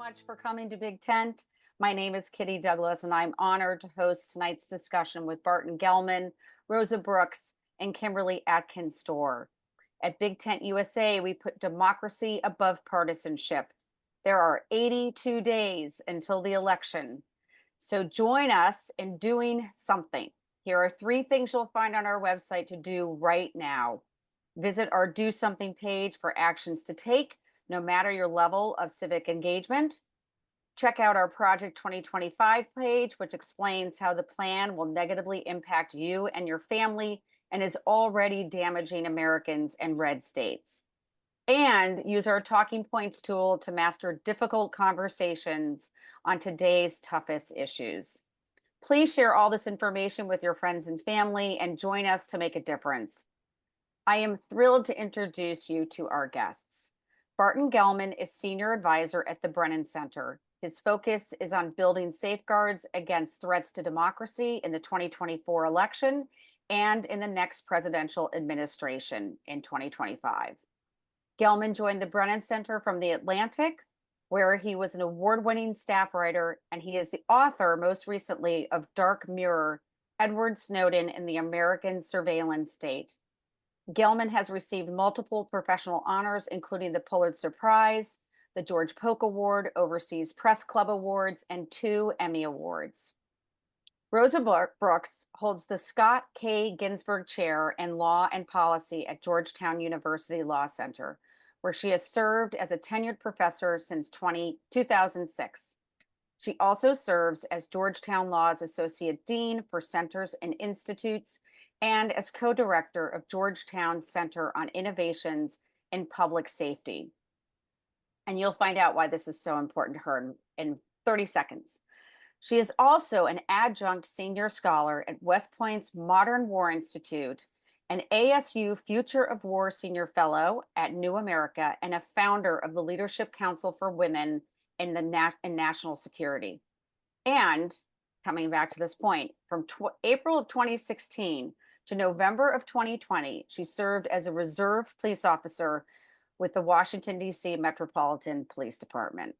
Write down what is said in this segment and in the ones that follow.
much for coming to Big Tent. My name is Kitty Douglas, and I'm honored to host tonight's discussion with Barton Gellman, Rosa Brooks, and Kimberly Atkins Stohr. At Big Tent USA, we put democracy above partisanship. There are 82 days until the election. So join us in doing something. Here are 3 things you'll find on our website to do right now. Visit our Do Something page for actions to take, no matter your level of civic engagement. Check out our Project 2025 page, which explains how the plan will negatively impact you and your family and is already damaging Americans in red states. And use our Talking Points tool to master difficult conversations on today's toughest issues. Please share all this information with your friends and family and join us to make a difference. I am thrilled to introduce you to our guests. Barton Gellman is Senior Advisor at the Brennan Center. His focus is on building safeguards against threats to democracy in the 2024 election and in the next presidential administration in 2025. Gellman joined the Brennan Center from The Atlantic, where he was an award-winning staff writer, and he is the author, most recently, of Dark Mirror, Edward Snowden in the American Surveillance State. Gellman has received multiple professional honors, including the Pulitzer Prize, the George Polk Award, Overseas Press Club Awards, and 2 Emmy Awards. Rosa Brooks holds the Scott K. Ginsburg Chair in Law and Policy at Georgetown University Law Center, where she has served as a tenured professor since 2006. She also serves as Georgetown Law's Associate Dean for Centers and Institutes and as co-director of Georgetown Center on Innovations in Public Safety. And you'll find out why this is so important to her in 30 seconds. She is also an Adjunct Senior Scholar at West Point's Modern War Institute, an ASU Future of War Senior Fellow at New America, and a founder of the Leadership Council for Women in National Security. And coming back to this point, from April of 2016 to November of 2020, she served as a reserve police officer with the Washington, D.C. Metropolitan Police Department.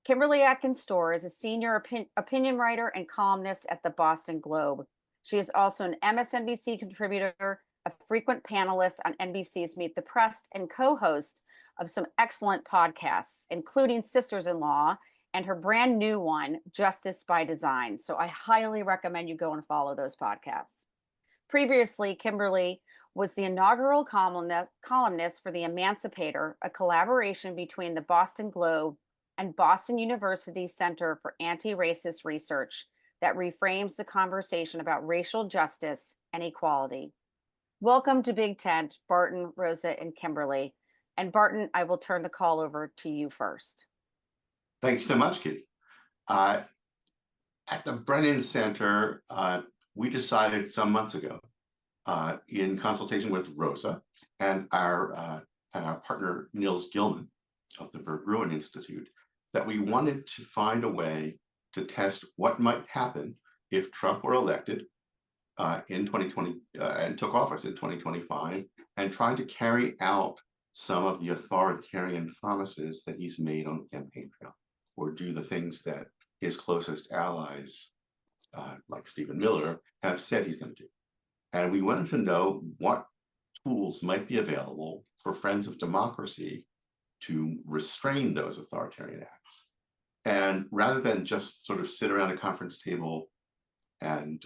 Kimberly Atkins Stohr is a senior opinion writer and columnist at the Boston Globe. She is also an MSNBC contributor, a frequent panelist on NBC's Meet the Press, and co-host of some excellent podcasts, including Sisters-in-Law and her brand new one, Justice by Design. So I highly recommend you go and follow those podcasts. Previously, Kimberly was the inaugural columnist for The Emancipator, a collaboration between the Boston Globe and Boston University Center for Anti-Racist Research that reframes the conversation about racial justice and equality. Welcome to Big Tent, Barton, Rosa, and Kimberly. And Barton, I will turn the call over to you first. Thank you so much, Kitty. At the Brennan Center, we decided some months ago, in consultation with Rosa and our partner Nils Gellman of the Berggruen Institute, that we wanted to find a way to test what might happen if Trump were elected in 2020 and took office in 2025, and try to carry out some of the authoritarian promises that he's made on the campaign trail, or do the things that his closest allies, like Stephen Miller, have said he's going to do. And we wanted to know what tools might be available for friends of democracy to restrain those authoritarian acts. And rather than just sort of sit around a conference table and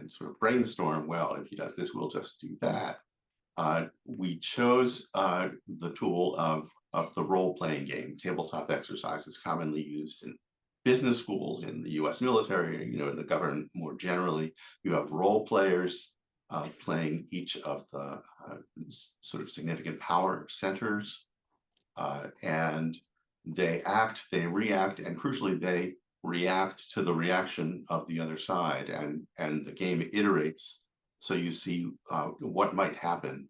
sort of brainstorm, well, if he does this, we'll just do that, we chose the tool of the role-playing game, tabletop exercises commonly used in business schools, in the US military, in the government more generally. You have role players playing each of the sort of significant power centers, and they act, they react, and crucially, they react to the reaction of the other side, and the game iterates, so you see what might happen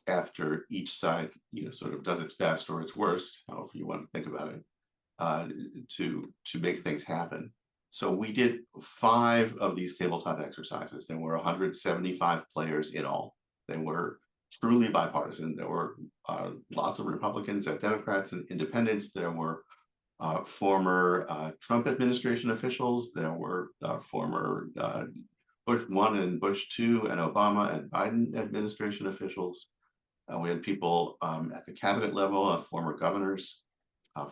after each side, sort of does its best or its worst, however you want to think about it, to make things happen. So we did 5 of these tabletop exercises. There were 175 players in all. They were truly bipartisan. There were lots of Republicans and Democrats and independents. There were former Trump administration officials. There were former Bush 1 and Bush 2 and Obama and Biden administration officials. We had people at the cabinet level, former governors,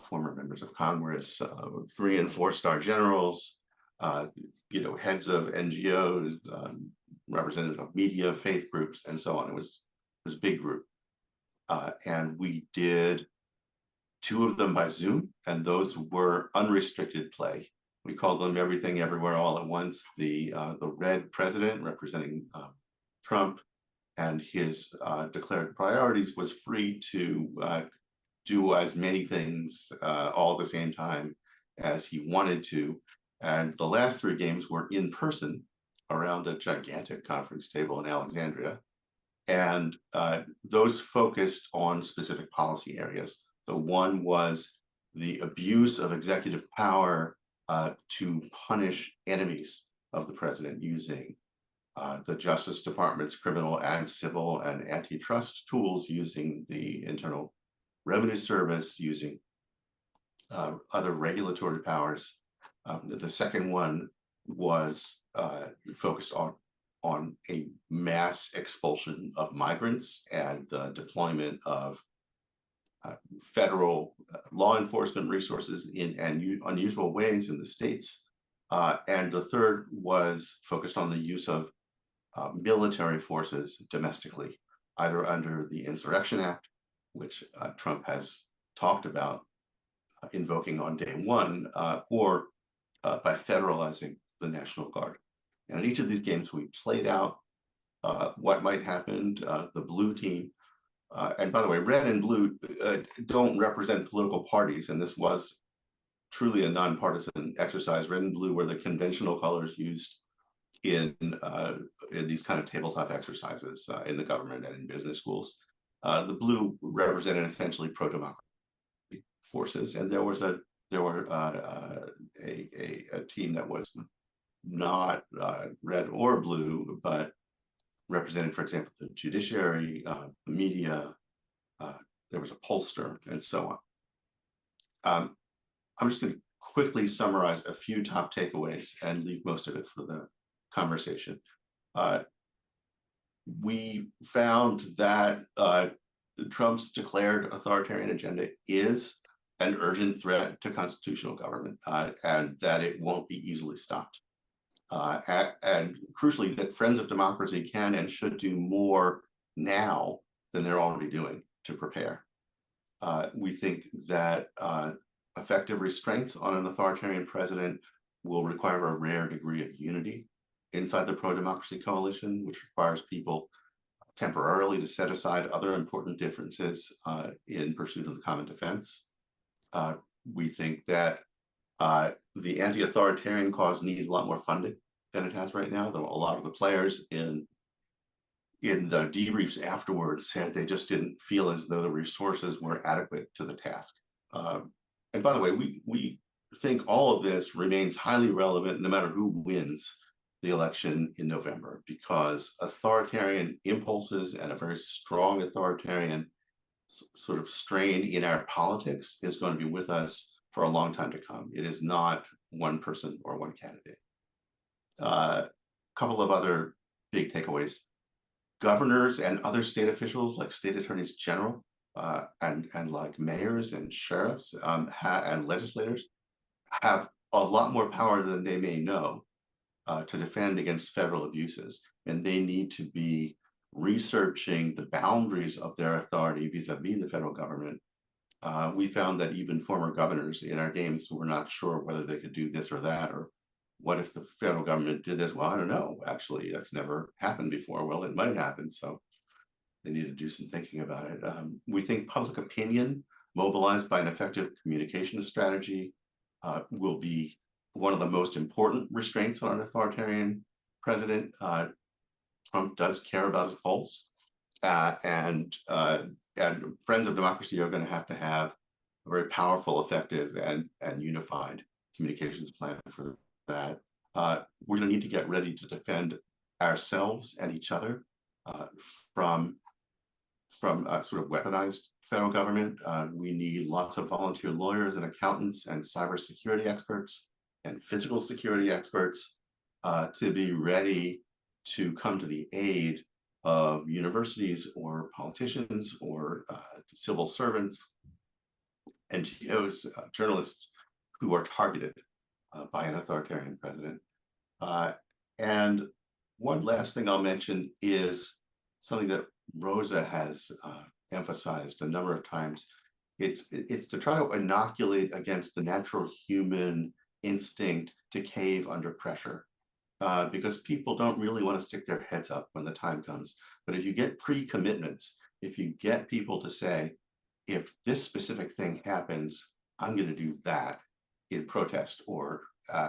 former members of Congress, 3- and 4-star generals, heads of NGOs, representatives of media, faith groups, and so on. It was a big group. And we did 2 of them by Zoom, and those were unrestricted play. We called them Everything Everywhere All at Once. The red president representing Trump and his declared priorities was free to do as many things all at the same time as he wanted to. And the last 3 games were in person around a gigantic conference table in Alexandria. And those focused on specific policy areas. The one was the abuse of executive power to punish enemies of the president using the Justice Department's criminal and civil and antitrust tools, using the Internal Revenue Service, using other regulatory powers. The second one was focused on a mass expulsion of migrants and the deployment of federal law enforcement resources in unusual ways in the states. And the third was focused on the use of military forces domestically, either under the Insurrection Act, which Trump has talked about invoking on day 1, or by federalizing the National Guard. And in each of these games, we played out what might happen. The blue team, and by the way, red and blue don't represent political parties, and this was truly a nonpartisan exercise. Red and blue were the conventional colors used in these kind of tabletop exercises in the government and in business schools. The blue represented essentially pro-democracy forces, and there were a team that was not red or blue, but represented, for example, the judiciary, the media. There was a pollster, and so on. I'm just going to quickly summarize a few top takeaways and leave most of it for the conversation. We found that Trump's declared authoritarian agenda is an urgent threat to constitutional government, and that it won't be easily stopped. And crucially, that Friends of Democracy can and should do more now than they're already doing to prepare. We think that effective restraints on an authoritarian president will require a rare degree of unity inside the pro-democracy coalition, which requires people temporarily to set aside other important differences in pursuit of the common defense. We think that the anti-authoritarian cause needs a lot more funding than it has right now, though a lot of the players in the debriefs afterwards said they just didn't feel as though the resources were adequate to the task. And by the way, we think all of this remains highly relevant no matter who wins the election in November, because authoritarian impulses and a very strong authoritarian sort of strain in our politics is going to be with us for a long time to come. It is not one person or one candidate. A couple of other big takeaways. Governors and other state officials, like state attorneys general, and like mayors and sheriffs and legislators, have a lot more power than they may know to defend against federal abuses. And they need to be researching the boundaries of their authority vis-a-vis the federal government. We found that even former governors in our games were not sure whether they could do this or that, or what if the federal government did this? Well, I don't know. Actually, that's never happened before. Well, it might happen. So they need to do some thinking about it. We think public opinion mobilized by an effective communication strategy will be one of the most important restraints on an authoritarian president. Trump does care about his polls, and Friends of Democracy are going to have a very powerful, effective, and unified communications plan for that. We're going to need to get ready to defend ourselves and each other from from a sort of weaponized federal government. We need lots of volunteer lawyers and accountants and cybersecurity experts and physical security experts to be ready to come to the aid of universities or politicians or civil servants, NGOs, journalists who are targeted by an authoritarian president. And one last thing I'll mention is something that Rosa has emphasized a number of times. It's to try to inoculate against the natural human instinct to cave under pressure. Because people don't really want to stick their heads up when the time comes. But if you get pre-commitments, if you get people to say, if this specific thing happens, I'm going to do that in protest or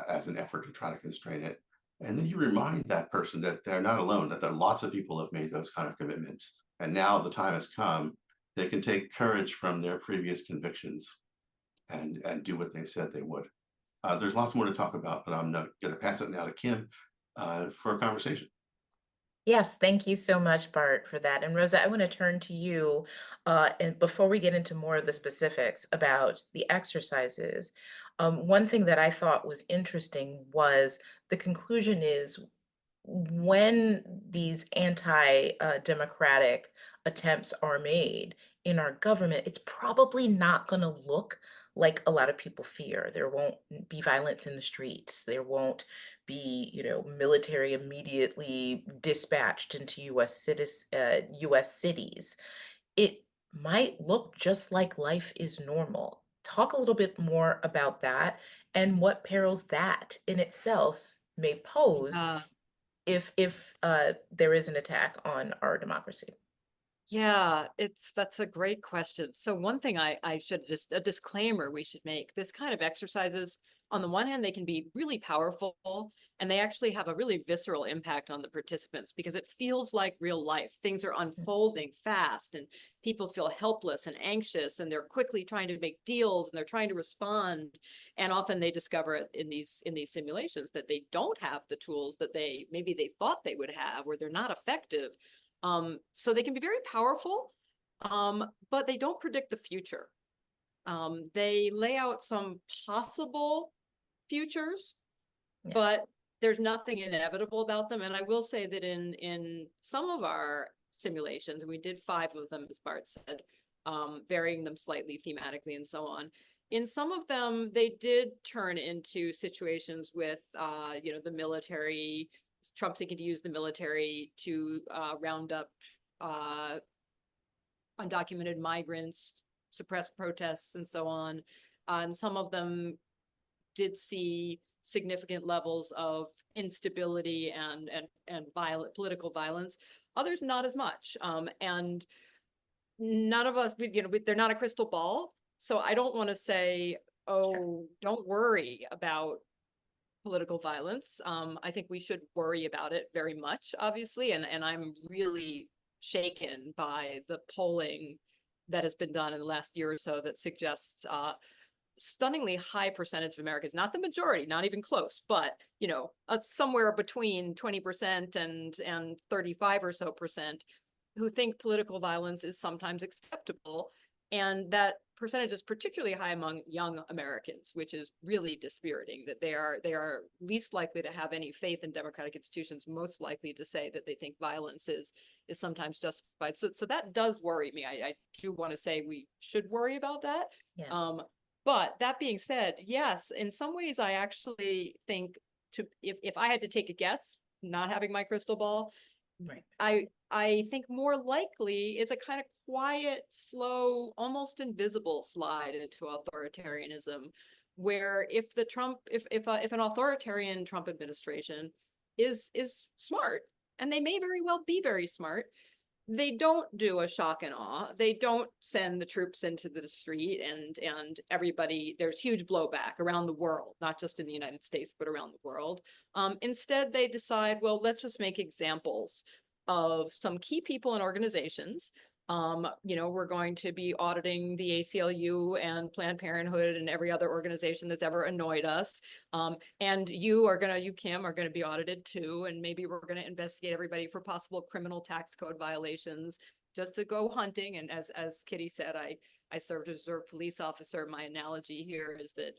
as an effort to try to constrain it. And then you remind that person that they're not alone, that there are lots of people who have made those kind of commitments. And now the time has come, they can take courage from their previous convictions and do what they said they would. There's lots more to talk about, but I'm not going to pass it now to Kim for a conversation. Yes, thank you so much, Bart, for that. And Rosa, I want to turn to you, and before we get into more of the specifics about the exercises, one thing that I thought was interesting was the conclusion is when these anti-democratic attempts are made in our government, it's probably not going to look like a lot of people fear. There won't be violence in the streets. There won't be, military immediately dispatched into U.S. cities. It might look just like life is normal. Talk a little bit more about that and what perils that in itself may pose if there is an attack on our democracy. Yeah, that's a great question. So one thing I should just a disclaimer we should make, this kind of exercises, on the one hand, they can be really powerful and they actually have a really visceral impact on the participants because it feels like real life. Things are unfolding fast and people feel helpless and anxious and they're quickly trying to make deals and they're trying to respond. And often they discover in these simulations that they don't have the tools that maybe they thought they would have, or they're not effective. So they can be very powerful, but they don't predict the future. They lay out some possible futures, but there's nothing inevitable about them. And I will say that in some of our simulations, and we did 5 of them, as Bart said, varying them slightly thematically and so on. In some of them, they did turn into situations with, the military, Trump seeking to use the military to round up undocumented migrants, suppress protests, and so on. And some of them did see significant levels of instability and political violence. Others not as much. And none of us, they're not a crystal ball. So I don't want to say, oh, don't worry about political violence. I think we should worry about it very much, obviously. And I'm really shaken by the polling that has been done in the last year or so that suggests stunningly high percentage of Americans, not the majority, not even close, but somewhere between 20% and 35 or so percent who think political violence is sometimes acceptable. And that percentage is particularly high among young Americans, which is really dispiriting, that they are least likely to have any faith in democratic institutions, most likely to say that they think violence is sometimes justified. So that does worry me. I do want to say we should worry about that. Yeah. But that being said, yes, in some ways, I actually think if I had to take a guess, not having my crystal ball, right. I think more likely is a kind of quiet, slow, almost invisible slide into authoritarianism, where if an authoritarian Trump administration is smart, and they may very well be very smart, they don't do a shock and awe. They don't send the troops into the street and everybody, there's huge blowback around the world, not just in the United States, but around the world. Instead, they decide, well, let's just make examples of some key people and organizations. We're going to be auditing the ACLU and Planned Parenthood and every other organization that's ever annoyed us. And you, Kim, are going to be audited too. And maybe we're going to investigate everybody for possible criminal tax code violations. just to go hunting. And as Kitty said, I served as a reserve police officer. My analogy here is that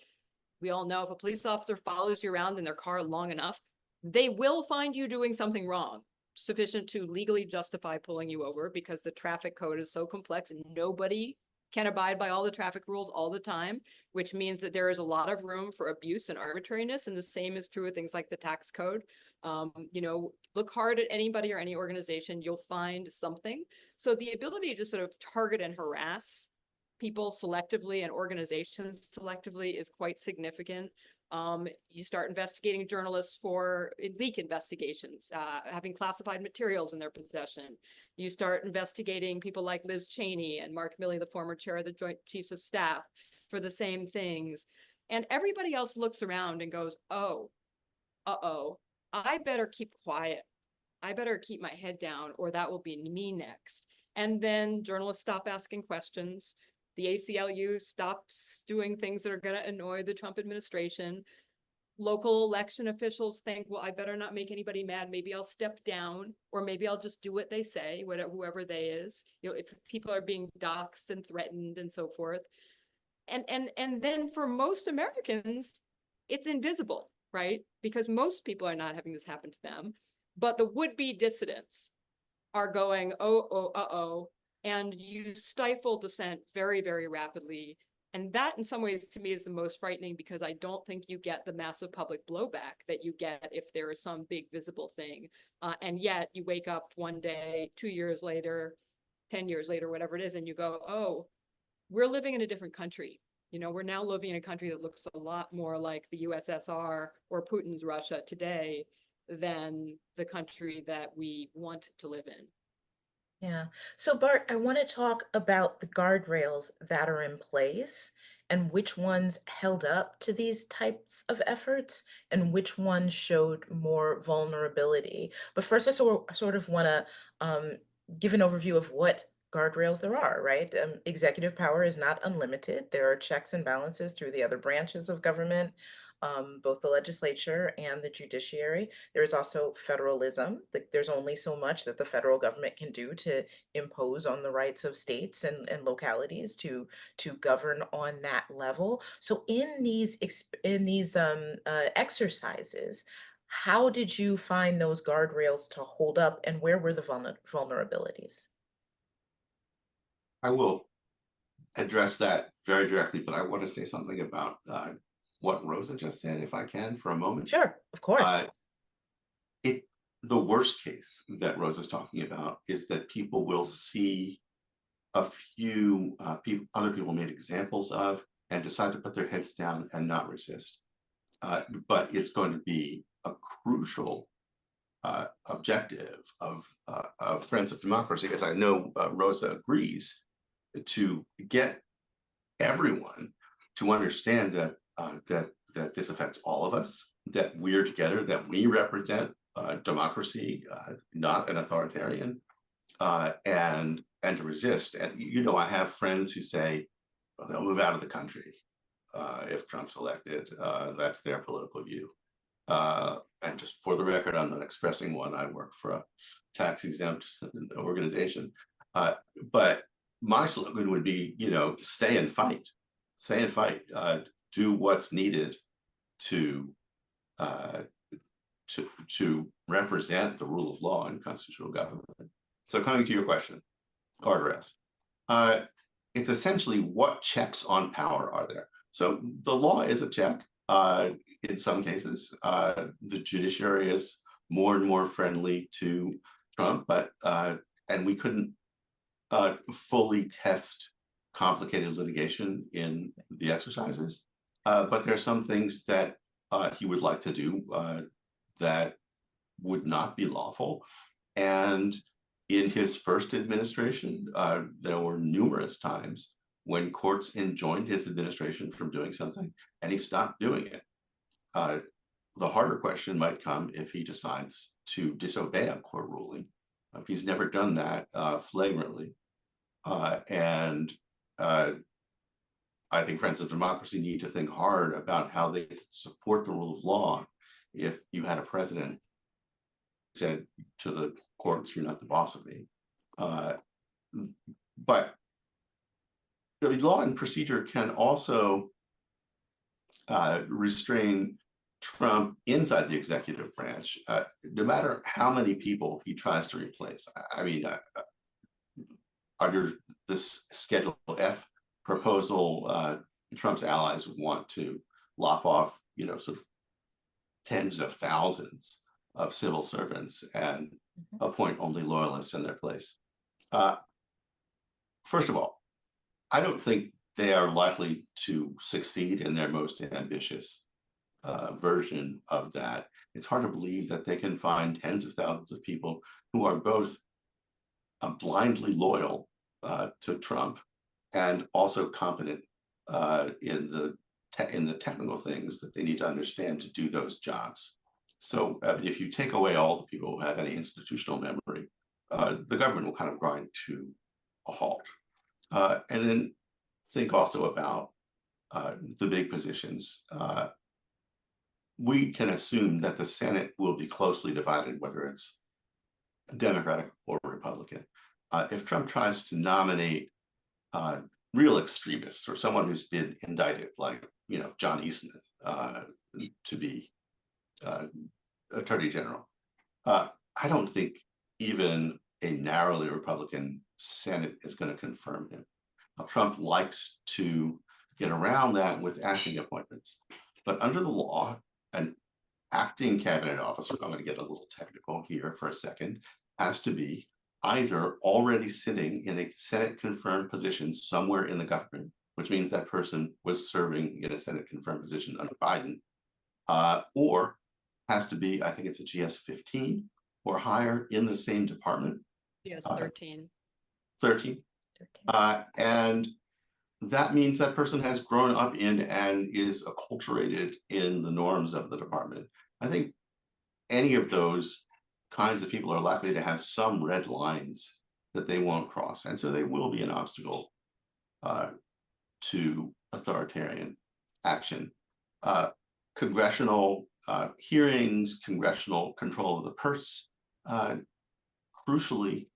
we all know if a police officer follows you around in their car long enough, they will find you doing something wrong, sufficient to legally justify pulling you over, because the traffic code is so complex and nobody can abide by all the traffic rules all the time, which means that there is a lot of room for abuse and arbitrariness. And the same is true with things like the tax code. You know, look hard at anybody or any organization, you'll find something. So the ability to sort of target and harass people selectively and organizations selectively is quite significant. You start investigating journalists for leak investigations, having classified materials in their possession. You start investigating people like Liz Cheney and Mark Milley, the former chair of the Joint Chiefs of Staff, for the same things. And everybody else looks around and goes, oh, uh-oh, I better keep quiet. I better keep my head down, or that will be me next. And then journalists stop asking questions. The ACLU stops doing things that are going to annoy the Trump administration. Local election officials think, well, I better not make anybody mad. Maybe I'll step down, or maybe I'll just do what they say, whatever, whoever they is. You know, if people are being doxxed and threatened and so forth. And then for most Americans, it's invisible, right? Because most people are not having this happen to them. But the would-be dissidents are going, uh-oh. And you stifle dissent very, very rapidly. And that in some ways to me is the most frightening, because I don't think you get the massive public blowback that you get if there is some big visible thing. And yet you wake up one day, 2 years later, 10 years later, whatever it is, and you go, oh, we're living in a different country. You know, we're now living in a country that looks a lot more like the USSR or Putin's Russia today than the country that we want to live in. Yeah. So Bart, I want to talk about the guardrails that are in place and which ones held up to these types of efforts and which ones showed more vulnerability. But first, I sort of want to give an overview of what guardrails there are, right? Executive power is not unlimited. There are checks and balances through the other branches of government, both the legislature and the judiciary. There is also federalism. There's only so much that the federal government can do to impose on the rights of states and localities to govern on that level. So in these exercises, how did you find those guardrails to hold up, and where were the vulnerabilities? I will address that very directly, but I want to say something about what Rosa just said, if I can, for a moment. Sure, of course. The worst case that Rosa's talking about is that people will see a few other people made examples of and decide to put their heads down and not resist. But it's going to be a crucial objective of Friends of Democracy, as I know Rosa agrees, to get everyone to understand that that this affects all of us, that we're together, that we represent democracy, not an authoritarian, and to resist. And you know, I have friends who say, well, they'll move out of the country if Trump's elected. That's their political view. And just for the record, I'm not expressing one. I work for a tax-exempt organization. But my slogan would be, you know, stay and fight. Stay and fight. Do what's needed to represent the rule of law and constitutional government. So coming to your question, guardrails. It's essentially what checks on power are there? So the law is a check. In some cases, the judiciary is more and more friendly to Trump, but and we couldn't fully test complicated litigation in the exercises. But there are some things that he would like to do that would not be lawful. And in his first administration, there were numerous times when courts enjoined his administration from doing something, and he stopped doing it. The harder question might come if he decides to disobey a court ruling. He's never done that flagrantly. And I think Friends of Democracy need to think hard about how they could support the rule of law if you had a president who said to the courts, you're not the boss of me. but the law and procedure can also restrain Trump inside the executive branch, no matter how many people he tries to replace. I mean, under this Schedule F proposal, Trump's allies want to lop off, sort of tens of thousands of civil servants and appoint only loyalists in their place. First of all, I don't think they are likely to succeed in their most ambitious version of that. It's hard to believe that they can find tens of thousands of people who are both blindly loyal to Trump and also competent in the technical things that they need to understand to do those jobs. So if you take away all the people who have any institutional memory, the government will kind of grind to a halt. And then think also about the big positions. We can assume that the Senate will be closely divided, whether it's Democratic or Republican. If Trump tries to nominate real extremists or someone who's been indicted, like John Eastman, to be Attorney General, I don't think even a narrowly Republican Senate is going to confirm him. Trump likes to get around that with acting appointments, but under the law, an acting cabinet officer, I'm going to get a little technical here for a second, has to be either already sitting in a Senate confirmed position somewhere in the government, which means that person was serving in a Senate confirmed position under Biden, or has to be, I think it's a GS 15 or higher in the same department. Yes, 13. 13. And that means that person has grown up in and is acculturated in the norms of the department. I think any of those kinds of people are likely to have some red lines that they won't cross. And so they will be an obstacle to authoritarian action. Congressional hearings, congressional control of the purse, crucially,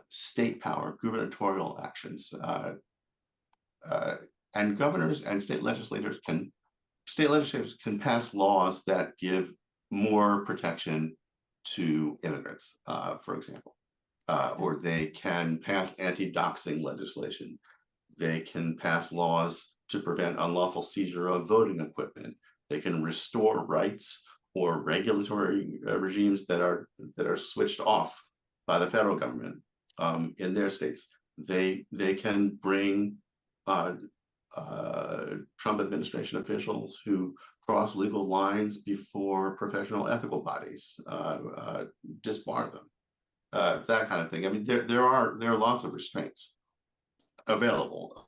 state power, gubernatorial actions, and governors and state legislators can pass laws that give more protection to immigrants, for example, or they can pass anti-doxing legislation. They can pass laws to prevent unlawful seizure of voting equipment. They can restore rights or regulatory regimes that are switched off by the federal government in their states. They can bring Trump administration officials who cross legal lines before professional ethical bodies, disbar them, that kind of thing. I mean, there are lots of restraints available.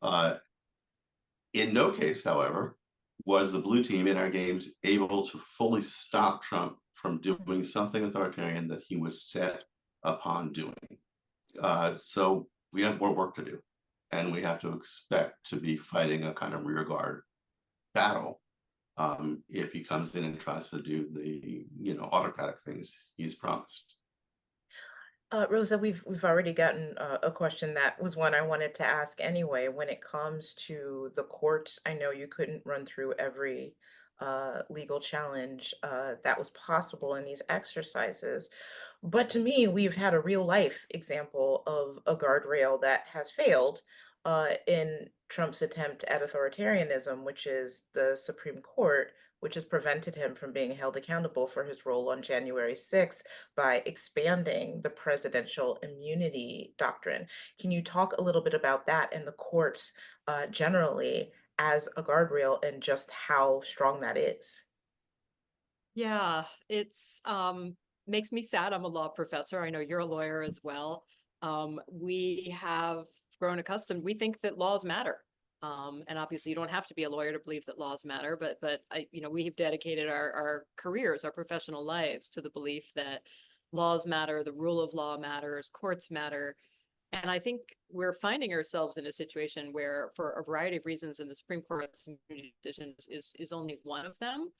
In no case, however, was the blue team in our games able to fully stop Trump from doing something authoritarian that he was set upon doing. So we have more work to do, and we have to expect to be fighting a kind of rearguard battle if he comes in and tries to do the autocratic things he's promised. Rosa, we've already gotten a question that was one I wanted to ask anyway. When it comes to the courts, I know you couldn't run through every legal challenge that was possible in these exercises. But to me, we've had a real life example of a guardrail that has failed in Trump's attempt at authoritarianism, which is the Supreme Court, which has prevented him from being held accountable for his role on January 6th by expanding the presidential immunity doctrine. Can you talk a little bit about that and the courts generally as a guardrail and just how strong that is? Yeah, it's makes me sad. I'm a law professor. I know you're a lawyer as well. We have grown accustomed. We think that laws matter. And obviously you don't have to be a lawyer to believe that laws matter, but we have dedicated our careers, our professional lives to the belief that laws matter, the rule of law matters, courts matter. And I think we're finding ourselves in a situation where, for a variety of reasons, and the Supreme Court's immunity decision is only one of them,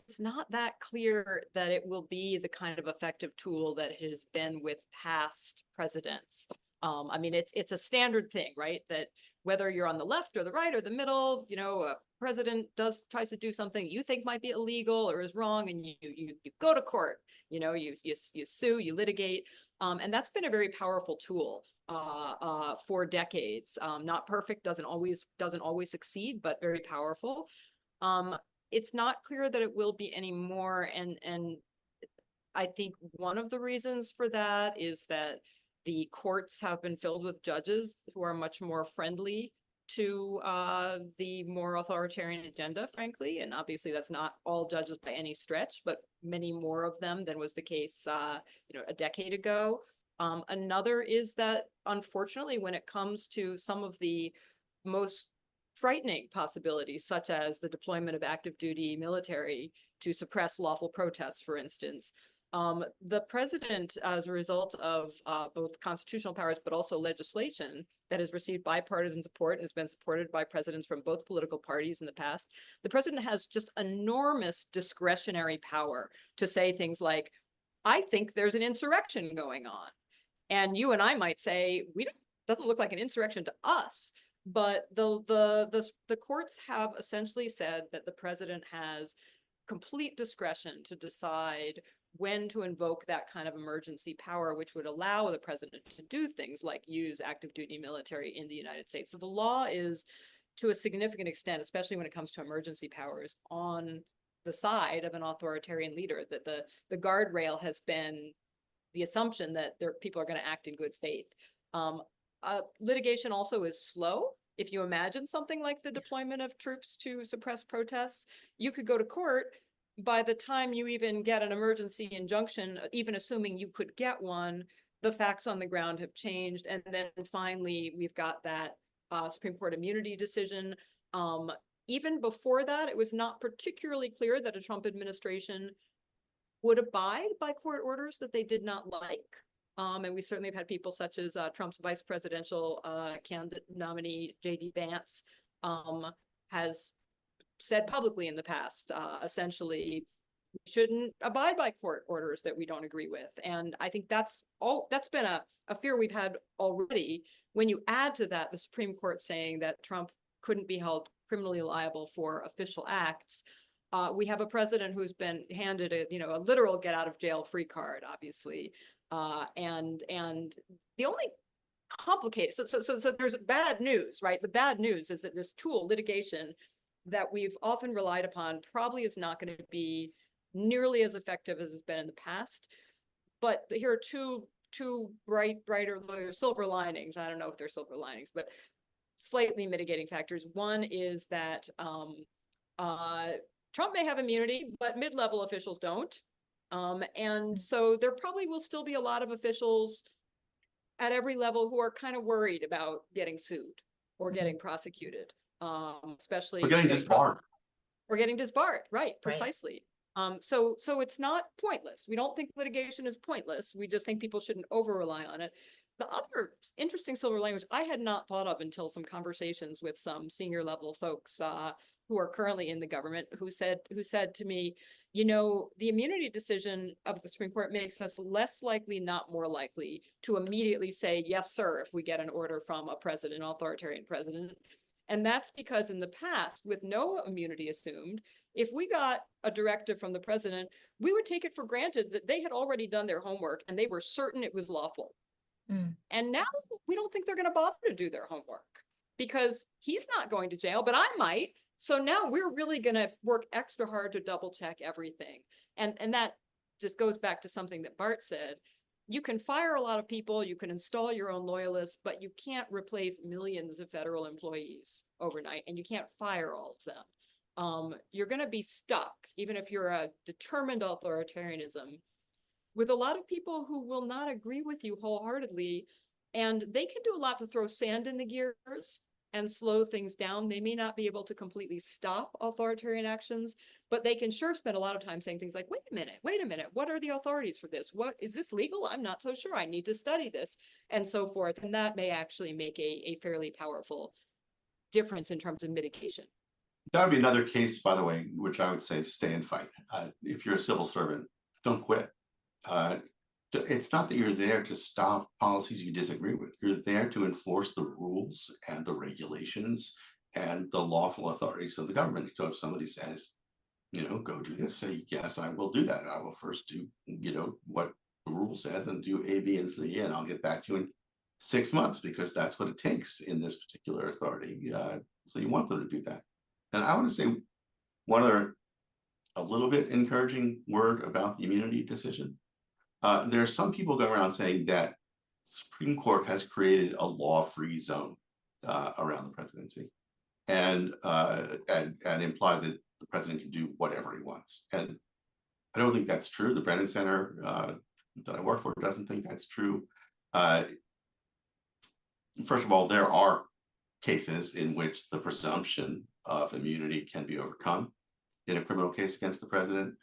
it's not that clear that it will be the kind of effective tool that it has been with past presidents. I mean, it's a standard thing, right? That whether you're on the left or the right or the middle, you know, a president tries to do something you think might be illegal or is wrong, and you go to court, you know, you sue, you litigate. And that's been a very powerful tool for decades. Not perfect, doesn't always succeed, but very powerful. It's not clear that it will be anymore, and I think one of the reasons for that is that the courts have been filled with judges who are much more friendly to the more authoritarian agenda, frankly. And obviously that's not all judges by any stretch, but many more of them than was the case, you know, a decade ago. Another is that, unfortunately, when it comes to some of the most frightening possibilities, such as the deployment of active duty military to suppress lawful protests, for instance, the president, as a result of both constitutional powers, but also legislation that has received bipartisan support and has been supported by presidents from both political parties in the past, the president has just enormous discretionary power to say things like, I think there's an insurrection going on. And you and I might say, doesn't look like an insurrection to us. But the courts have essentially said that the president has complete discretion to decide when to invoke that kind of emergency power, which would allow the president to do things like use active duty military in the United States. So the law is, to a significant extent, especially when it comes to emergency powers, on the side of an authoritarian leader, that the guardrail has been the assumption that people are going to act in good faith. Litigation also is slow. If you imagine something like the deployment of troops to suppress protests, you could go to court. By the time you even get an emergency injunction, even assuming you could get one, the facts on the ground have changed. And then finally, we've got that Supreme Court immunity decision. Even before that, it was not particularly clear that a Trump administration would abide by court orders that they did not like. And we certainly have had people such as Trump's vice presidential candidate nominee, J.D. Vance, has said publicly in the past, essentially, we shouldn't abide by court orders that we don't agree with. And I think that's been a fear we've had already. When you add to that the Supreme Court saying that Trump couldn't be held criminally liable for official acts, we have a president who's been handed a literal get out of jail free card, obviously. And the only complicated, so there's bad news, right? The bad news is that this tool, litigation, that we've often relied upon probably is not going to be nearly as effective as it's been in the past. But here are two brighter silver linings. I don't know if they're silver linings, but slightly mitigating factors. One is that Trump may have immunity, but mid-level officials don't. And so there probably will still be a lot of officials at every level who are kind of worried about getting sued or getting prosecuted, especially We're getting disbarred. Or getting disbarred, right, precisely. So it's not pointless. We don't think litigation is pointless. We just think people shouldn't over-rely on it. The other interesting silver lining, I had not thought of until some conversations with some senior level folks who are currently in the government, who said to me, you know, the immunity decision of the Supreme Court makes us less likely, not more likely, to immediately say, yes, sir, if we get an order from a president, an authoritarian president. And that's because in the past, with no immunity assumed, if we got a directive from the president, we would take it for granted that they had already done their homework and they were certain it was lawful. And now we don't think they're going to bother to do their homework because he's not going to jail, but I might. So now we're really going to work extra hard to double check everything. And that just goes back to something that Bart said. You can fire a lot of people, you can install your own loyalists, but you can't replace millions of federal employees overnight, and you can't fire all of them. You're going to be stuck, even if you're a determined authoritarianism, with a lot of people who will not agree with you wholeheartedly, and they can do a lot to throw sand in the gears and slow things down. They may not be able to completely stop authoritarian actions, but they can sure spend a lot of time saying things like, wait a minute, what are the authorities for this? What is this legal? I'm not so sure. I need to study this, and so forth. And that may actually make a fairly powerful difference in terms of mitigation. That would be another case, by the way, which I would say stay and fight. If you're a civil servant, don't quit. it's not that you're there to stop policies you disagree with. You're there to enforce the rules and the regulations and the lawful authorities of the government. So if somebody says, go do this, say, yes, I will do that. I will first do, what the rule says and do A, B, and C, and I'll get back to you in 6 months because that's what it takes in this particular authority. So you want them to do that. And I want to say one other, a little bit encouraging word about the immunity decision. There are some people going around saying that Supreme Court has created a law-free zone around the presidency, and imply that the president can do whatever he wants. And I don't think that's true. The Brennan Center that I work for doesn't think that's true. First of all, there are cases in which the presumption of immunity can be overcome in a criminal case against the president,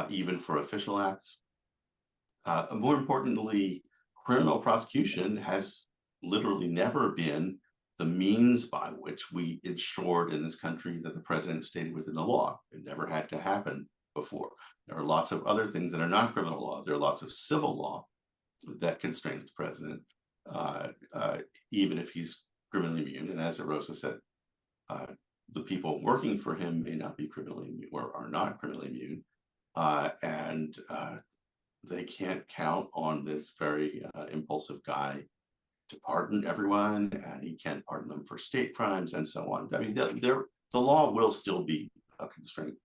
even for official acts. More importantly, criminal prosecution has literally never been the means by which we ensured in this country that the president stayed within the law. It never had to happen before. There are lots of other things that are not criminal law. There are lots of civil law that constrains the president, even if he's criminally immune. And as Rosa said, the people working for him may not be criminally immune or are not criminally immune. And they can't count on this very impulsive guy to pardon everyone, and he can't pardon them for state crimes and so on. I mean, the law will still be a constraint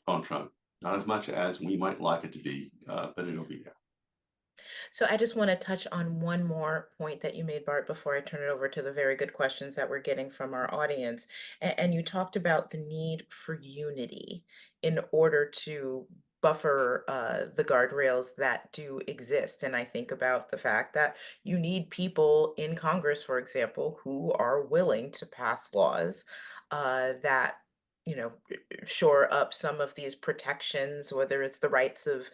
on Trump, not as much as we might like it to be, but it'll be there. So I just want to touch on one more point that you made, Bart, before I turn it over to the very good questions that we're getting from our audience. And you talked about the need for unity in order to buffer the guardrails that do exist. And I think about the fact that you need people in Congress, for example, who are willing to pass laws that shore up some of these protections, whether it's the rights of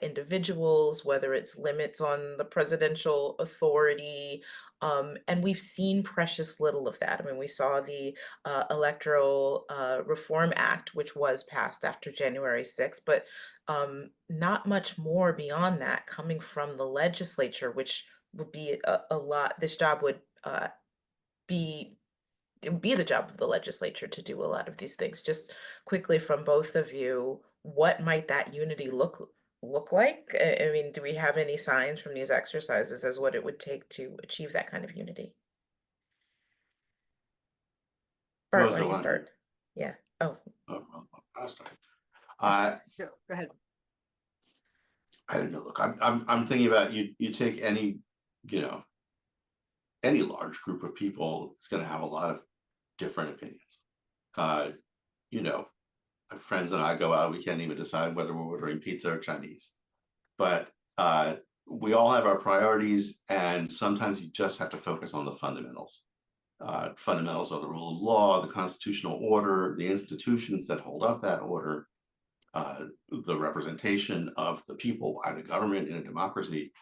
individuals, whether it's limits on the presidential authority. And we've seen precious little of that. I mean, we saw the Electoral Reform Act, which was passed after January 6th, but not much more beyond that coming from the legislature, which would be a lot. This job would be it would be the job of the legislature to do a lot of these things. Just quickly from both of you, what might that unity look like? I mean, do we have any signs from these exercises as what it would take to achieve that kind of unity? Bart, why Rosa, don't you why don't you- start? Yeah. Oh, I'll start. I Go ahead. don't know. Look, I'm thinking about you take any, any large group of people, it's going to have a lot of different opinions. My friends and I go out, we can't even decide whether we're ordering pizza or Chinese. But we all have our priorities, and sometimes you just have to focus on the fundamentals. Fundamentals are the rule of law, the constitutional order, the institutions that hold up that order, the representation of the people by the government in a democracy.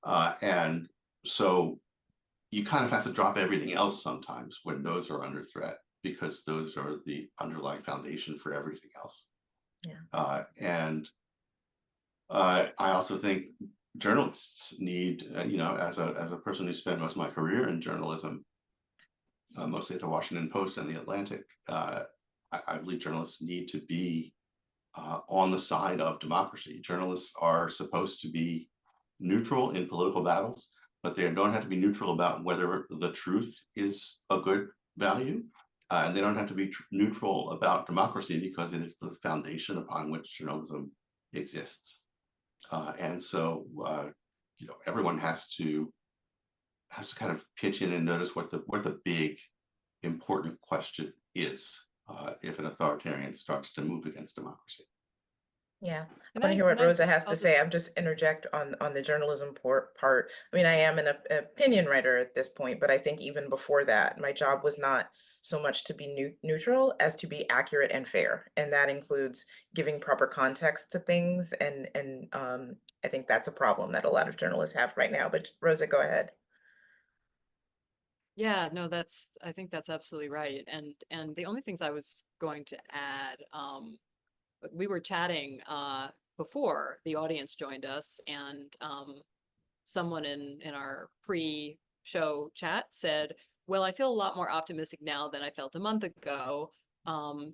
And so you kind of have to drop everything else sometimes when those are under threat, because those are the underlying foundation for everything else. Yeah. And I also think journalists need, as a person who spent most of my career in journalism, mostly at the Washington Post and the Atlantic, I believe journalists need to be on the side of democracy. Journalists are supposed to be neutral in political battles, but they don't have to be neutral about whether the truth is a good value. And they don't have to be neutral about democracy because it is the foundation upon which journalism exists. And so, everyone has to kind of pitch in and notice what the big important question is if an authoritarian starts to move against democracy. Yeah, Can I want to hear what can Rosa has to I'll say. I'm just interject on the journalism part. I mean, I am an opinion writer at this point, but I think even before that, my job was not so much to be neutral as to be accurate and fair, and that includes giving proper context to things. And I think that's a problem that a lot of journalists have right now. But Rosa, go ahead. Yeah, no, I think that's absolutely right. And the only things I was going to add, we were chatting before the audience joined us, and someone in our pre-show chat said, well, I feel a lot more optimistic now than I felt a month ago.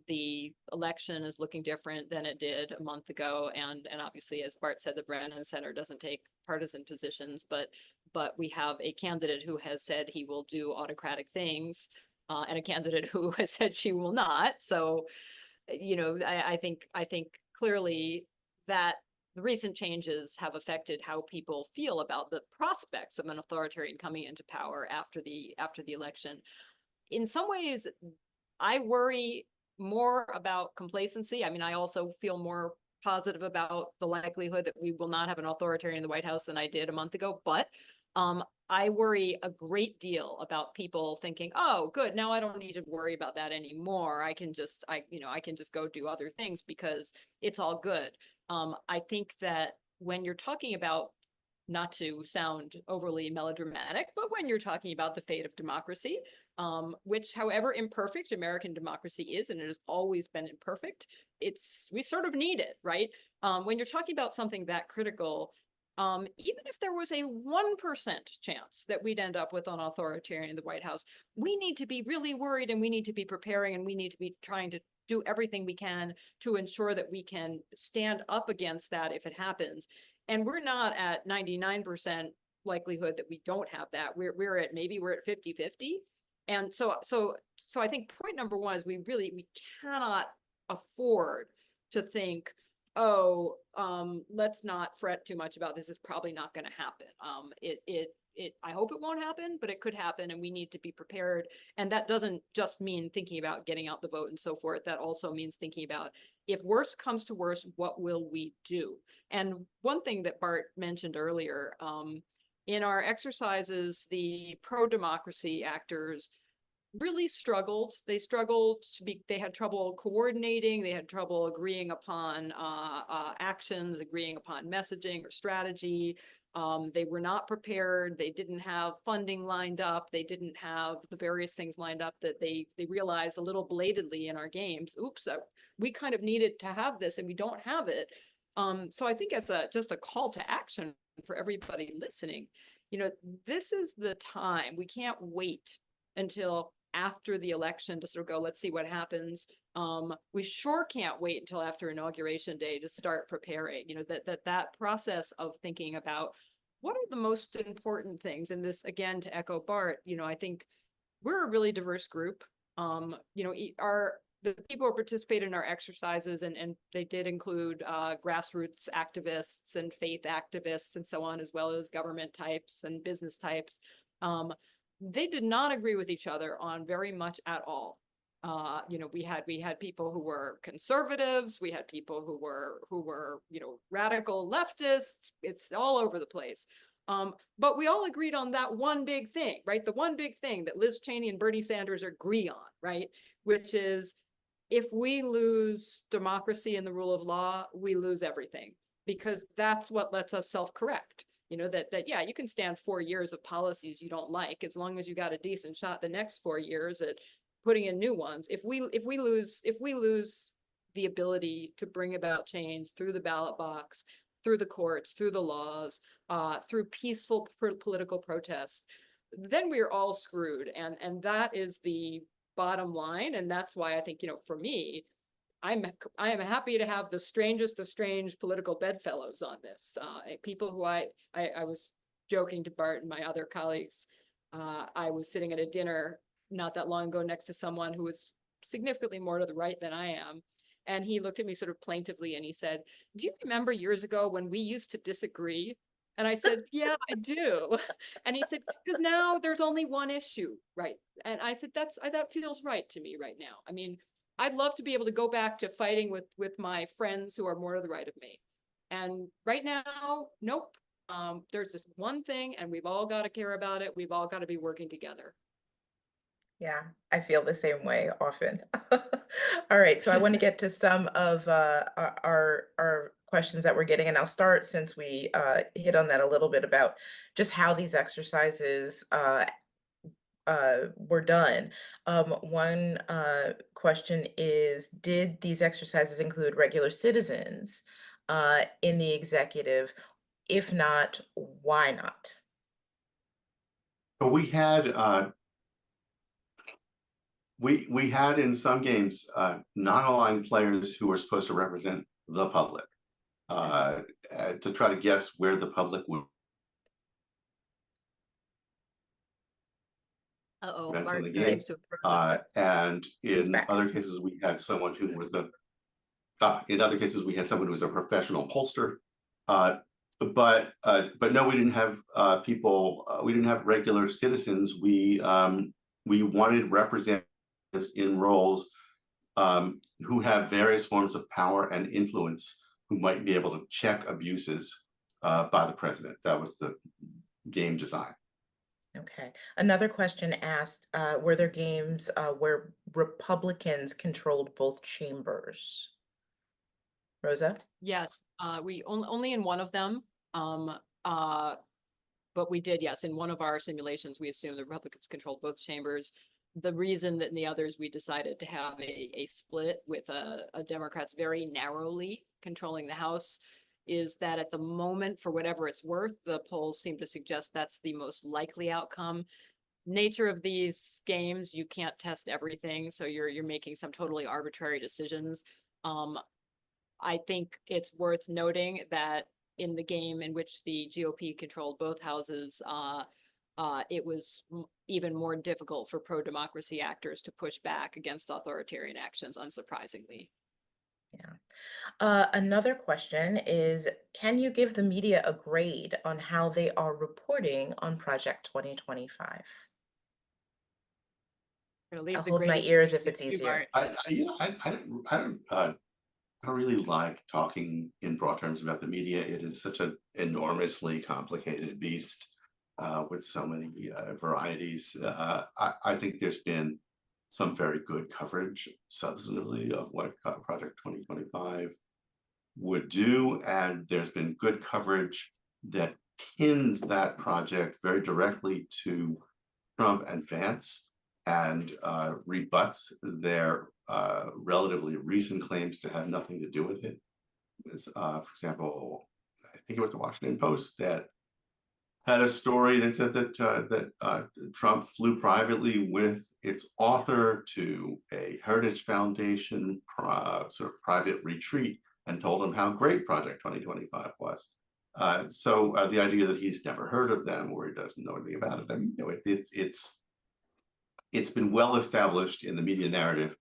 The election is looking different than it did a month ago. And obviously, as Bart said, the Brennan Center doesn't take partisan positions, but we have a candidate who has said he will do autocratic things, and a candidate who has said she will not. So, you know, I think clearly that the recent changes have affected how people feel about the prospects of an authoritarian coming into power after the election. In some ways, I worry more about complacency. I mean, I also feel more positive about the likelihood that we will not have an authoritarian in the White House than I did a month ago. But I worry a great deal about people thinking, oh, good, now I don't need to worry about that anymore. I can just go do other things because it's all good. I think that when you're talking about, not to sound overly melodramatic, but when you're talking about the fate of democracy, which, however imperfect American democracy is, and it has always been imperfect, we sort of need it, right? When you're talking about something that critical, even if there was a 1% chance that we'd end up with an authoritarian in the White House, we need to be really worried, and we need to be preparing, and we need to be trying to do everything we can to ensure that we can stand up against that if it happens. And we're not at 99% likelihood that we don't have that. We're at 50-50. And so I think point number one is we cannot afford to think, oh, let's not fret too much about this. It's probably not going to happen. I hope it won't happen, but it could happen, and we need to be prepared. And that doesn't just mean thinking about getting out the vote and so forth. That also means thinking about, if worse comes to worse, what will we do? And one thing that Bart mentioned earlier, in our exercises, the pro-democracy actors really struggled. They had trouble coordinating. They had trouble agreeing upon actions, agreeing upon messaging or strategy. They were not prepared. They didn't have funding lined up. They didn't have the various things lined up that they realized a little belatedly in our games. Oops, we kind of needed to have this and we don't have it. So I think as just a call to action for everybody listening, you know, this is the time. We can't wait until after the election to sort of go, let's see what happens. We sure can't wait until after Inauguration Day to start preparing, you know, that process of thinking about what are the most important things. And this, again, to echo Bart, you know, I think we're a really diverse group. You know, the people who participate in our exercises, and they did include grassroots activists and faith activists and so on, as well as government types and business types. They did not agree with each other on very much at all. You know, we had people who were conservatives, we had people who were, you know, radical leftists. It's all over the place. But we all agreed on that one big thing, right? The one big thing that Liz Cheney and Bernie Sanders agree on, right? Which is, if we lose democracy and the rule of law, we lose everything, because that's what lets us self-correct. You know, that yeah, you can stand 4 years of policies you don't like, as long as you got a decent shot the next 4 years at putting in new ones. If we lose the ability to bring about change through the ballot box, through the courts, through the laws, through peaceful political protest, then we're all screwed. And that is the bottom line. And that's why I think, you know, for me, I am happy to have the strangest of strange political bedfellows on this. People who I was joking to Bart and my other colleagues. I was sitting at a dinner not that long ago next to someone who was significantly more to the right than I am. And he looked at me sort of plaintively and he said, do you remember years ago when we used to disagree? And I said, yeah, I do. And he said, because now there's only one issue, right? And I said, that feels right to me right now. I mean, I'd love to be able to go back to fighting with my friends who are more to the right of me. And right now, nope. There's this one thing and we've all got to care about it. We've all got to be working together. Yeah, I feel the same way often. All right, so I want to get to some of our questions that we're getting, and I'll start, since we hit on that a little bit, about just how these exercises were done. One question is, did these exercises include regular citizens in the executive? If not, why not? But we had we had in some games non-aligned players who were supposed to represent the public to try to guess where the public would Uh-oh, events in Bart the game. seems to have And He's in back. other cases, we had someone who was a professional pollster. But no, we didn't have people. We didn't have regular citizens. We wanted representatives in roles who have various forms of power and influence, who might be able to check abuses by the president. That was the game design. Okay. Another question asked, were there games where Republicans controlled both chambers? Rosa? Yes, we only in one of them. But we did, yes, in one of our simulations, we assumed the Republicans controlled both chambers. The reason that in the others we decided to have a split with a Democrats very narrowly controlling the House is that at the moment, for whatever it's worth, the polls seem to suggest that's the most likely outcome. Nature of these games, you can't test everything, so you're making some totally arbitrary decisions. I think it's worth noting that in the game in which the GOP controlled both houses, it was even more difficult for pro-democracy actors to push back against authoritarian actions, unsurprisingly. Yeah. Another question is, can you give the media a grade on how they are reporting on Project 2025? I'll hold my ears if it's easier. I don't really like talking in broad terms about the media. It is such an enormously complicated beast with so many varieties. I think there's been some very good coverage substantively of what Project 2025 would do, and there's been good coverage that pins that project very directly to Trump and Vance and rebuts their relatively recent claims to have nothing to do with it. For example, I think it was the Washington Post that had a story that said that Trump flew privately with its author to a Heritage Foundation sort of private retreat and told him how great Project 2025 was. So the idea that he's never heard of them or he doesn't know anything about it, I mean, you know, it's been well established in the media narrative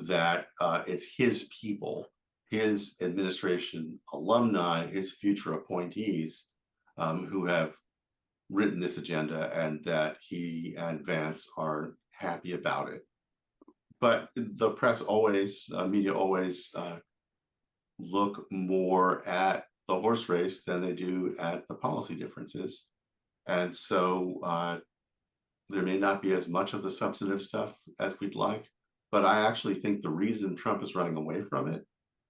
that it's his people, his administration alumni, his future appointees who have written this agenda, and that he and Vance are happy about it. But the press always, media always look more at the horse race than they do at the policy differences. And so there may not be as much of the substantive stuff as we'd like, but I actually think the reason Trump is running away from it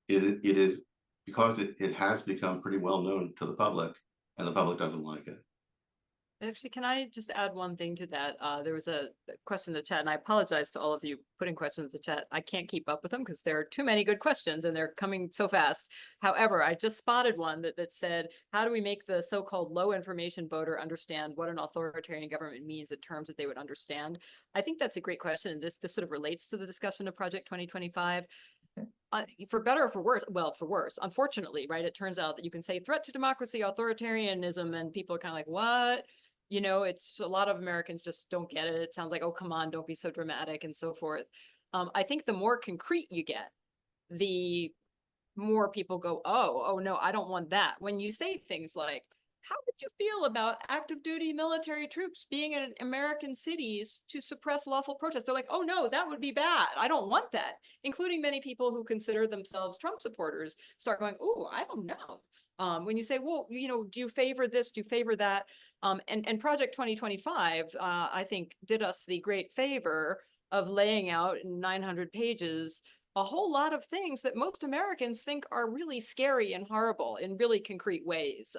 is because it has become pretty well known to the public, and the public doesn't like it. Actually, can I just add one thing to that? There was a question in the chat, and I apologize to all of you putting questions in the chat. I can't keep up with them because there are too many good questions and they're coming so fast. However, I just spotted one that said, how do we make the so-called low information voter understand what an authoritarian government means in terms that they would understand? I think that's a great question. And this sort of relates to the discussion of Project 2025. For better or for worse, well, for worse, unfortunately, right? It turns out that you can say threat to democracy, authoritarianism, and people are kind of like, what? You know, it's a lot of Americans just don't get it. It sounds like, oh, come on, don't be so dramatic and so forth. I think the more concrete you get, the more people go, oh, no, I don't want that. When you say things like, how would you feel about active duty military troops being in American cities to suppress lawful protests? They're like, oh, no, that would be bad. I don't want that. Including many people who consider themselves Trump supporters start going, oh, I don't know. When you say, well, you know, do you favor this? Do you favor that? And Project 2025, I think, did us the great favor of laying out in 900 pages a whole lot of things that most Americans think are really scary and horrible in really concrete ways.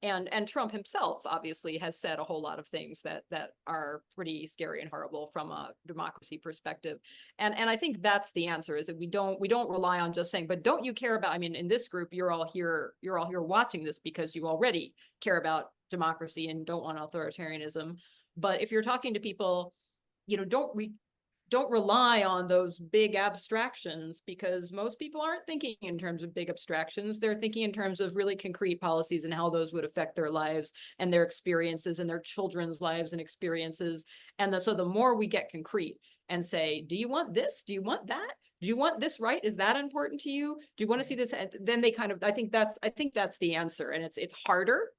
And Trump himself obviously has said a whole lot of things that are pretty scary and horrible from a democracy perspective. And I think that's the answer, is that we don't rely on just saying, but don't you care about, I mean, in this group, you're all here watching this because you already care about democracy and don't want authoritarianism. But if you're talking to people, don't rely on those big abstractions, because most people aren't thinking in terms of big abstractions. They're thinking in terms of really concrete policies and how those would affect their lives and their experiences and their children's lives and experiences. And so the more we get concrete and say, do you want this? Do you want that? Do you want this right? Is that important to you? Do you want to see this? And then they kind of, I think that's the answer. And it's harder.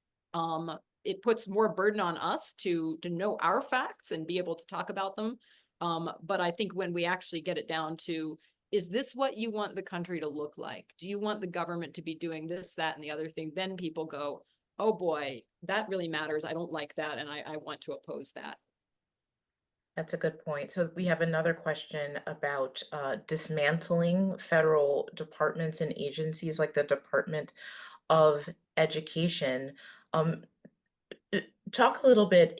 It puts more burden on us to know our facts and be able to talk about them. But I think when we actually get it down to, is this what you want the country to look like? Do you want the government to be doing this, that, and the other thing? Then people go, oh boy, that really matters. I don't like that. And I want to oppose that. That's a good point. So we have another question about dismantling federal departments and agencies like the Department of Education. Talk a little bit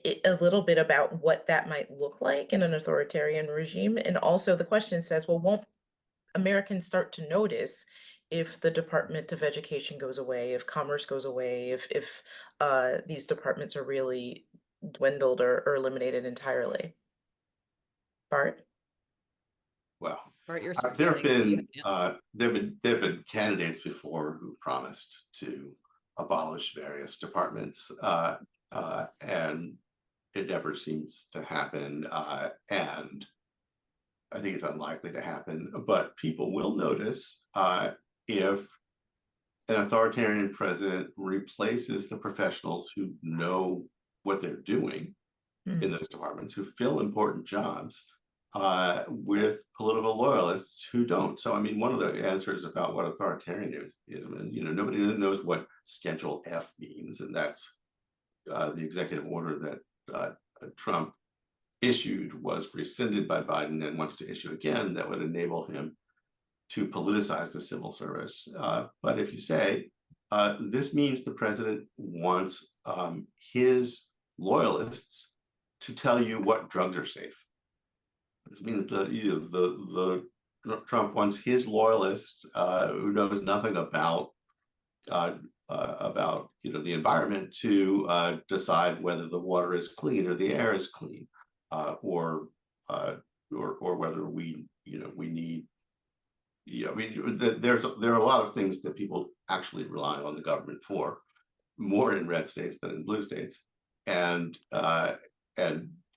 about what that might look like in an authoritarian regime. And also the question says, well, won't Americans start to notice if the Department of Education goes away, if Commerce goes away, if these departments are really dwindled or eliminated entirely? Bart? Well, Bart, you're there have smiling, so been candidates before who promised to abolish various departments, and it never seems to happen. And I think it's unlikely to happen. But people will notice if an authoritarian president replaces the professionals who know what they're doing in those departments, who fill important jobs, with political loyalists who don't. So, I mean, one of the answers about what authoritarianism is, nobody knows what Schedule F means, and that's the executive order that Trump issued was rescinded by Biden and wants to issue again that would enable him to politicize the civil service. But if you say, this means the president wants his loyalists to tell you what drugs are safe. This means the Trump wants his loyalists who knows nothing about the environment to decide whether the water is clean or the air is clean, or whether we need. There are a lot of things that people actually rely on the government for, more in red states than in blue states, and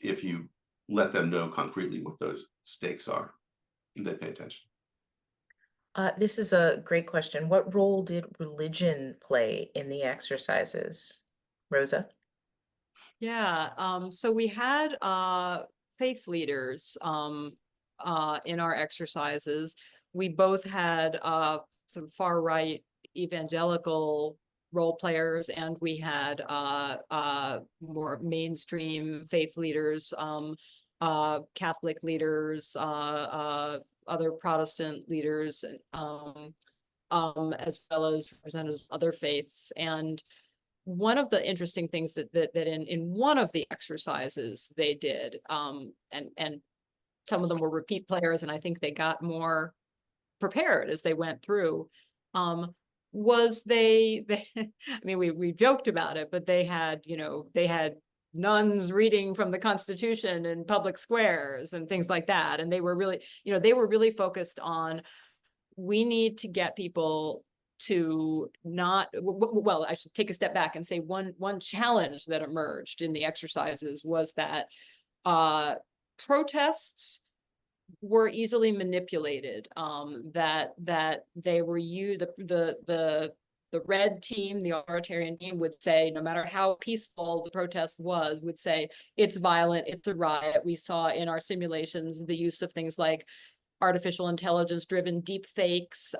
if you let them know concretely what those stakes are, they pay attention. This is a great question. What role did religion play in the exercises? Rosa? Yeah, so we had faith leaders in our exercises. We both had sort of far right evangelical role players, and we had more mainstream faith leaders, Catholic leaders, other Protestant leaders, as well as representatives of other faiths. And one of the interesting things that in one of the exercises they did, and some of them were repeat players, and I think they got more prepared as they went through, was they I mean, we joked about it, but they had nuns reading from the Constitution in public squares and things like that. And they were really focused on, we need to get people to not, well, I should take a step back and say one challenge that emerged in the exercises was that protests were easily manipulated, that they were the red team, the authoritarian team, would say, no matter how peaceful the protest was, would say it's violent, it's a riot. We saw in our simulations the use of things like artificial intelligence driven deep fakes,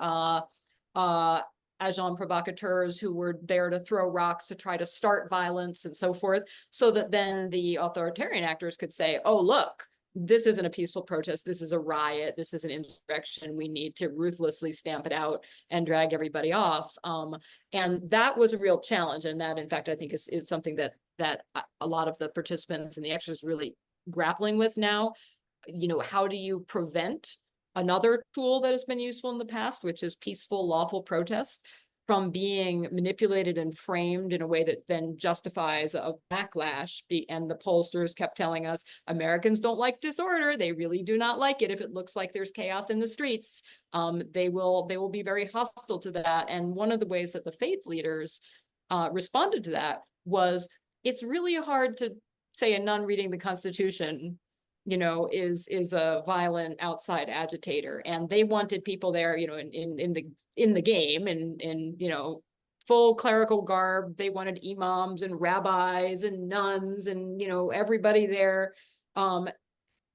agent provocateurs who were there to throw rocks to try to start violence and so forth, so that then the authoritarian actors could say, oh, look, this isn't a peaceful protest. This is a riot. This is an insurrection. We need to ruthlessly stamp it out and drag everybody off. And that was a real challenge. And that, in fact, I think is something that a lot of the participants in the exercise really grappling with now. You know, how do you prevent another tool that has been useful in the past, which is peaceful, lawful protest, from being manipulated and framed in a way that then justifies a backlash. And the pollsters kept telling us, Americans don't like disorder. They really do not like it. If it looks like there's chaos in the streets, they will be very hostile to that. And one of the ways that the faith leaders responded to that was, it's really hard to say a nun reading the Constitution, you know, is a violent outside agitator, and they wanted people there, you know, in the game, and you know, full clerical garb. They wanted imams and rabbis and nuns and, you know, everybody there,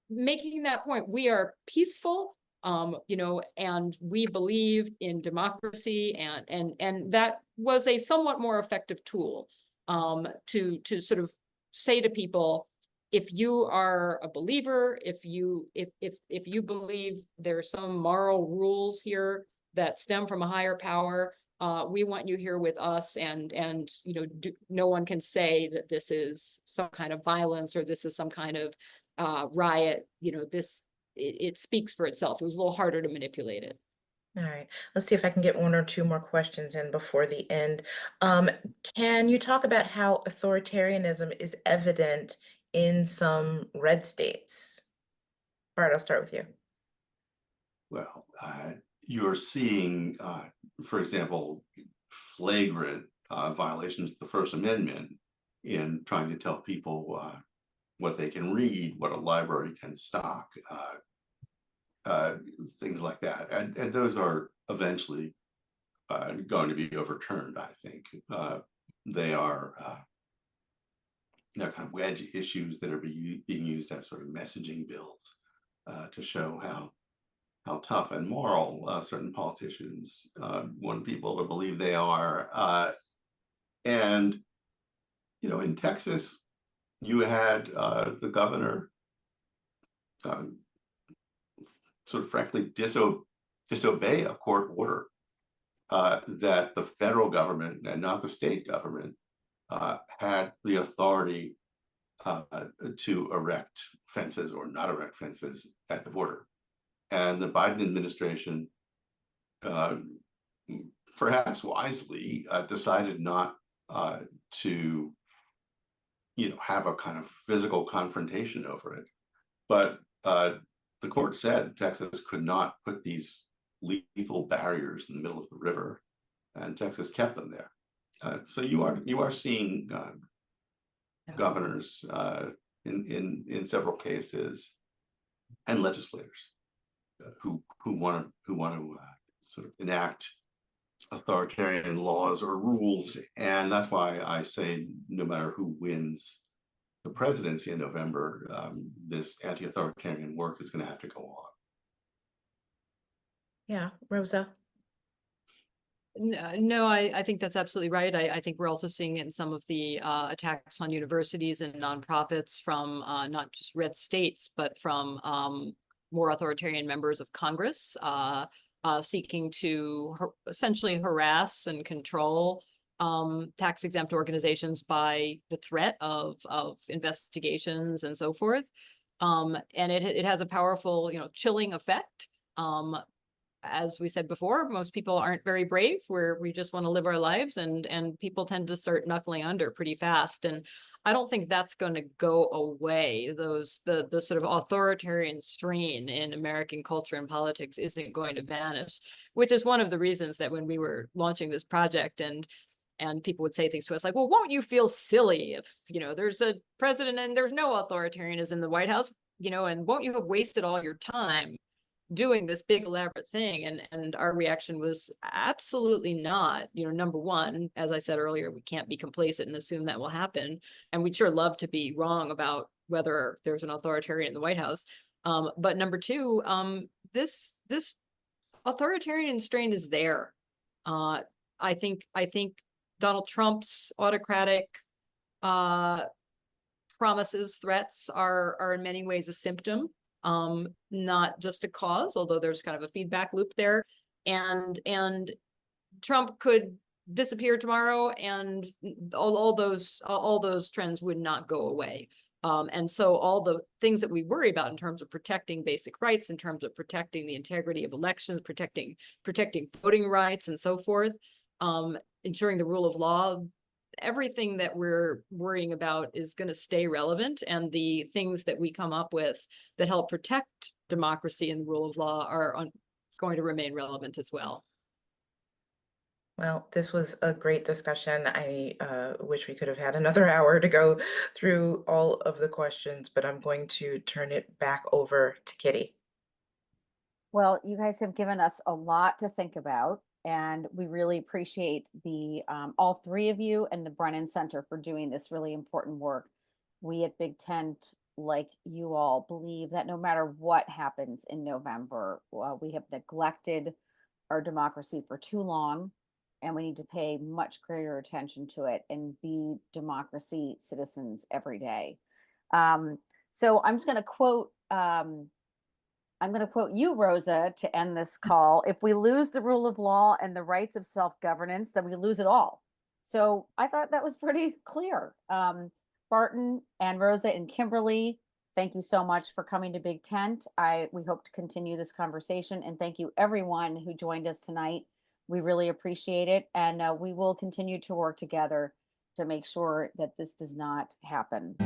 making that point. We are peaceful, you know, and we believe in democracy, and that was a somewhat more effective tool to sort of say to people, if you are a believer, if you believe there are some moral rules here that stem from a higher power, we want you here with us, and you know, no one can say that this is some kind of violence or this is some kind of riot. You know, it speaks for itself. It was a little harder to manipulate it. All right, let's see if I can get one or two more questions in before the end. Can you talk about how authoritarianism is evident in some red states? Bart, I'll start with you. Well, you're seeing, for example, flagrant violations of the First Amendment in trying to tell people what they can read, what a library can stock, things like that. And those are eventually going to be overturned, I think. They're kind of wedge issues that are being used as sort of messaging bills to show how tough and moral certain politicians want people to believe they are. And, you know, in Texas, you had the governor sort of frankly disobey a court order that the federal government and not the state government had the authority to erect fences or not erect fences at the border. And the Biden administration, perhaps wisely, decided not to, you know, have a kind of physical confrontation over it. But the court said Texas could not put these lethal barriers in the middle of the river, and Texas kept them there. So you are seeing governors in several cases and legislators who want to sort of enact authoritarian laws or rules, and that's why I say no matter who wins the presidency in November, this anti-authoritarian work is going to have to go on. Yeah, Rosa. No, I think that's absolutely right. I think we're also seeing it in some of the attacks on universities and nonprofits from not just red states, but from more authoritarian members of Congress seeking to essentially harass and control tax-exempt organizations by the threat of investigations and so forth. And it has a powerful, you know, chilling effect. As we said before, most people aren't very brave. We just want to live our lives, and people tend to start knuckling under pretty fast. And I don't think that's going to go away. The sort of authoritarian strain in American culture and politics isn't going to vanish, which is one of the reasons that when we were launching this project and people would say things to us like, well, won't you feel silly if, you know, there's a president and there's no authoritarianism in the White House, you know, and won't you have wasted all your time doing this big elaborate thing? And our reaction was absolutely not. You know, number one, as I said earlier, we can't be complacent and assume that will happen. And we'd sure love to be wrong about whether there's an authoritarian in the White House. But number two, this authoritarian strain is there. I think Donald Trump's autocratic promises, threats are in many ways a symptom, not just a cause, although there's kind of a feedback loop there. And Trump could disappear tomorrow, and all those trends would not go away. And so all the things that we worry about in terms of protecting basic rights, in terms of protecting the integrity of elections, protecting voting rights and so forth, ensuring the rule of law, everything that we're worrying about is going to stay relevant. And the things that we come up with that help protect democracy and the rule of law are going to remain relevant as well. Well, this was a great discussion. I wish we could have had another hour to go through all of the questions, but I'm going to turn it back over to Kitty. Well, you guys have given us a lot to think about, and we really appreciate the all three of you and the Brennan Center for doing this really important work. We at BigTent, like you all, believe that no matter what happens in November, we have neglected our democracy for too long, and we need to pay much greater attention to it and be democracy citizens every day. So I'm just going to quote. I'm going to quote you, Rosa, to end this call. If we lose the rule of law and the rights of self-governance, then we lose it all. So I thought that was pretty clear. Barton and Rosa and Kimberly, thank you so much for coming to BigTent. We hope to continue this conversation, and thank you everyone who joined us tonight. We really appreciate it, and we will continue to work together to make sure that this does not happen.